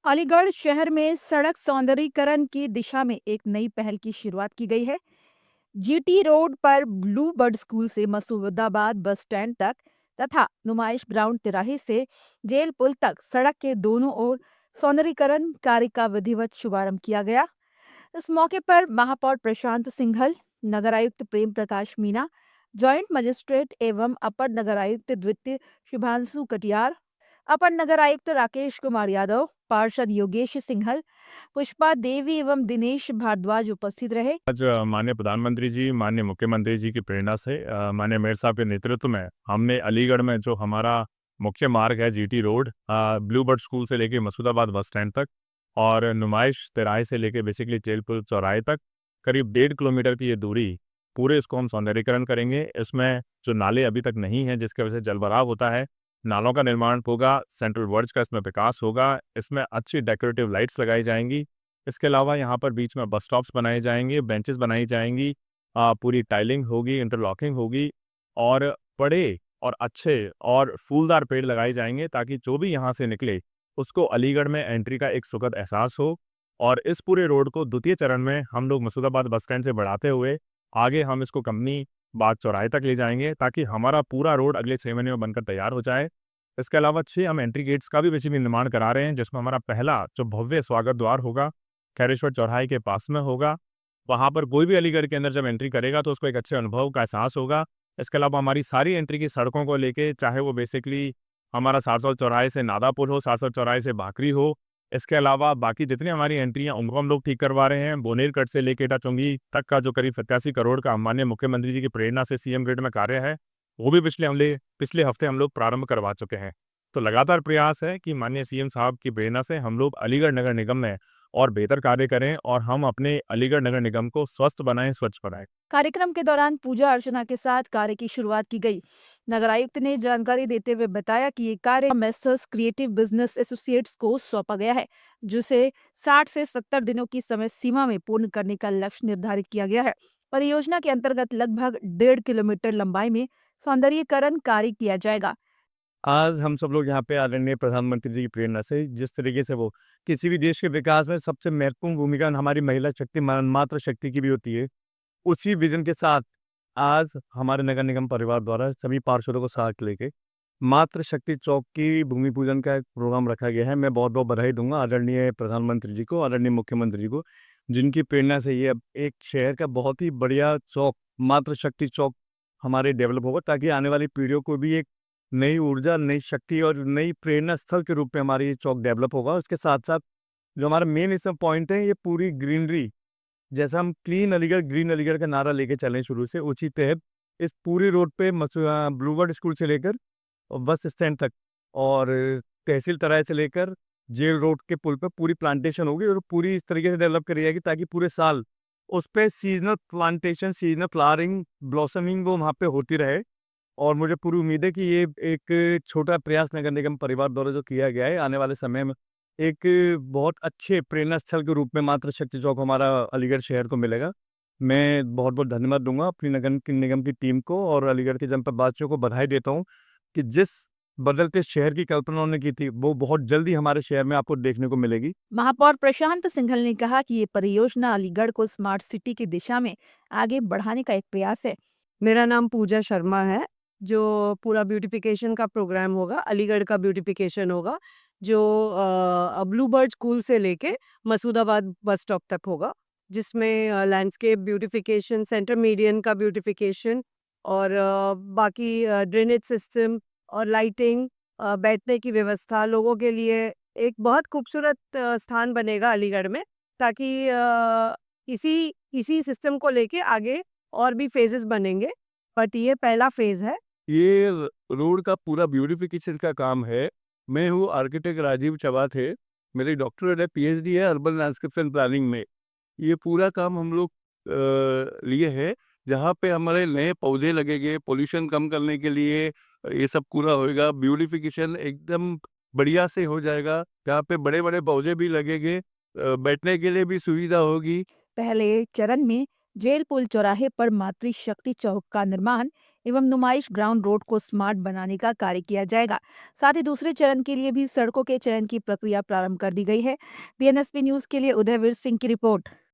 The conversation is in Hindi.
अलीगढ़ शहर में सड़क सौंदर्यीकरण की दिशा में एक नई पहल की शुरुआत की गई है। जीटी रोड पर ब्लू बर्ड स्कूल से मसूदाबाद बस स्टैंड तक तथा नुमाइश ग्राउंड तिराहे से जेल पुल तक सड़क के दोनों ओर सौंदर्यीकरण कार्य का विधिवत शुभारंभ किया गया। इस मौके पर महापौर प्रशांत सिंघल, नगर आयुक्त प्रेम प्रकाश मीना, जॉइंट मजिस्ट्रेट एवं अपर नगर आयुक्त द्वितीय शुभांशु कटियार, अपर नगर आयुक्त राकेश कुमार यादव, पार्षद योगेश सिंघल, पुष्पा देवी एवं दिनेश भारद्वाज उपस्थित रहे। आज माननीय प्रधानमंत्री जी, माननीय मुख्यमंत्री जी की प्रेरणा से माननीय मेयर साहब के नेतृत्व में हमने अलीगढ़ में जो हमारा मुख्य मार्ग है GT road, blue bird school से लेके मसूदाबाद बस स्टैंड तक और नुमाइश तिराहे से लेके बेसिकली जेलपुर चौराहे तक करीब 1.5 किलोमीटर की ये दूरी पूरे इसको हम सौंदर्यीकरण करेंगे। इसमें जो नाले अभी तक नहीं हैं जिसकी वजह से जलभराव होता है, नालों का निर्माण होगा, सेंट्रल वर्ज का इसमें विकास होगा, इसमें अच्छी डेकोरेटिव लाइट्स लगाई जाएंगी। इसके अलावा यहाँ पर बीच में बस स्टॉप्स बनाए जाएँगे, बेंचेस बनाई जाएँगी, पूरी टाइलिंग होगी, इंटरलॉकिंग होगी और बड़े और अच्छे और फूलदार पेड़ लगाए जाएँगे ताकि जो भी यहाँ से निकले, उसको अलीगढ़ में एंट्री का एक सुखद एहसास हो। और इस पूरे रोड को द्वितीय चरण में हम लोग मसूदाबाद बस स्टैंड से बढ़ाते हुए आगे हम इसको कंपनी बाग चौराहे तक ले जाएँगे ताकि हमारा पूरा रोड अगले 6 महीने में बनकर तैयार हो जाए। इसके अलावा 6 हम एंट्री गेट्स का भी बेसिकली निर्माण करा रहे हैं जिसमें हमारा पहला जो भव्य स्वागत द्वार होगा खैरेश्वर चौराहे के पास में होगा। वहाँ पर कोई भी अलीगढ़ के अंदर जब एंट्री करेगा तो उसको एक अच्छे अनुभव का एहसास होगा। इसके अलावा हमारी सारी एंट्री की सड़कों को लेके चाहे वो बेसिकली हमारा सारसौल चौराहे से नादापुर हो, सारसौल चौराहे से भाकरी हो, इसके अलावा बाकी जितनी हमारी एंट्री हैं उनको हम लोग ठीक करवा रहे हैं। बोनेर कट से लेके टाचुंगी तक का जो करीब 87 करोड़ का माननीय मुख्यमंत्री जी की प्रेरणा से सीएम ग्रिड में कार्य है, वो भी पिछले हफ्ते हम लोग प्रारंभ करवा चुके हैं। तो लगातार प्रयास है कि माननीय सीएम साहब की प्रेरणा से हम लोग अलीगढ़ नगर निगम में और बेहतर कार्य करें और हम अपने अलीगढ़ नगर निगम को स्वस्थ बनाएं, स्वच्छ बनाएं। कार्यक्रम के दौरान पूजा अर्चना के साथ कार्य की शुरुआत की गई। नगर आयुक्त ने जानकारी देते हुए बताया कि ये कार्य मेसर्स क्रिएटिव बिजनेस एसोसिएट्स को सौंपा गया है, जिसे 60 से 70 दिनों की समय सीमा में पूर्ण करने का लक्ष्य निर्धारित किया गया है। परियोजना के अंतर्गत लगभग 1.5 किलोमीटर लंबाई में सौंदर्यीकरण कार्य किया जाएगा। आज हम सब लोग यहाँ पे आदरणीय प्रधानमंत्री जी की प्रेरणा से जिस तरीके से वो किसी भी देश के विकास में सबसे महत्वपूर्ण भूमिका हमारी महिला शक्ति मात्र शक्ति की भी होती है, उसी विजन के साथ आज हमारे नगर निगम परिवार द्वारा सभी पार्षदों को साथ लेके मातृ शक्ति चौक की भूमि पूजन का एक प्रोग्राम रखा गया है। मैं बहुत बहुत बधाई दूंगा आदरणीय प्रधानमंत्री जी को, आदरणीय मुख्यमंत्री जी को, जिनकी प्रेरणा से ये अब एक शहर का बहुत ही बढ़िया चौक मातृ शक्ति चौक हमारे डेवलप होगा ताकि आने वाली पीढ़ियों को भी एक नई ऊर्जा, नई शक्ति और नई प्रेरणा स्थल के रूप में हमारी ये चौक डेवलप होगा। उसके साथ-साथ जो हमारा मेन इसमें पॉइंट है, ये पूरी ग्रीनरी, जैसा हम क्लीन अलीगढ़, ग्रीन अलीगढ़ का नारा लेके चले शुरू से, उसी तहत इस पूरी रोड पे ब्लू बर्ड स्कूल से लेकर बस स्टैंड तक और तहसील तराई से लेकर जेल रोड के पुल पे पूरी प्लांटेशन होगी और पूरी इस तरीके से डेवलप करी जाएगी ताकि पूरे साल उस पे seasonal plantation, seasonal flowering, blossoming वो वहाँ पे होती रहे। और मुझे पूरी उम्मीद है कि ये एक छोटा प्रयास नगर निगम परिवार द्वारा जो किया गया है, आने वाले समय में एक बहुत अच्छे प्रेरणा स्थल के रूप में मातृ शक्ति चौक हमारा अलीगढ़ शहर को मिलेगा। मैं बहुत-बहुत धन्यवाद दूँगा अपनी नगर निगम की टीम को और अलीगढ़ के जनपदवासियों को बधाई देता हूँ कि जिस बदलते शहर की कल्पना उन्होंने की थी, वो बहुत जल्दी हमारे शहर में आपको देखने को मिलेगी। महापौर प्रशांत सिंघल ने कहा कि ये परियोजना अलीगढ़ को स्मार्ट सिटी की दिशा में आगे बढ़ाने का एक प्रयास है। मेरा नाम पूजा शर्मा है। जो पूरा ब्यूटिफिकेशन का प्रोग्राम होगा, अलीगढ़ का ब्यूटिफिकेशन होगा, जो ब्लू बर्ड स्कूल से लेके मसूदाबाद बस स्टॉप तक होगा, जिसमें लैंडस्केप ब्यूटिफिकेशन, सेंटर मीडियन का ब्यूटिफिकेशन और बाकी ड्रेनेज सिस्टम और लाइटिंग, बैठने की व्यवस्था लोगों के लिए एक बहुत खूबसूरत स्थान बनेगा अलीगढ़ में, ताकि इसी इसी सिस्टम को लेके आगे और भी फेजेस बनेंगे, बट ये पहला फेज है। ये रोड का पूरा ब्यूटिफिकेशन का काम है। मैं हूँ आर्किटेक्ट राजीव चवाथे। मेरी डॉक्टरेट है, पीएचडी है अर्बन लैंडस्केप प्लानिंग में। ये पूरा काम हम लोग लिए है, जहाँ पे हमारे नए पौधे लगेंगे पोल्यूशन कम करने के लिए। ये सब पूरा होएगा, ब्यूटिफिकेशन एकदम बढ़िया से हो जाएगा। जहाँ पे बड़े-बड़े पौधे भी लगेंगे, बैठने के लिए भी सुविधा होगी। पहले चरण में जेल पुल चौराहे पर मातृशक्ति चौक का निर्माण एवं नुमाइश ग्राउंड रोड को स्मार्ट बनाने का कार्य किया जाएगा। साथ ही दूसरे चरण के लिए भी सड़कों के चयन की प्रक्रिया प्रारंभ कर दी गई है। बीएनएसपी न्यूज के लिए उदयवीर सिंह की रिपोर्ट।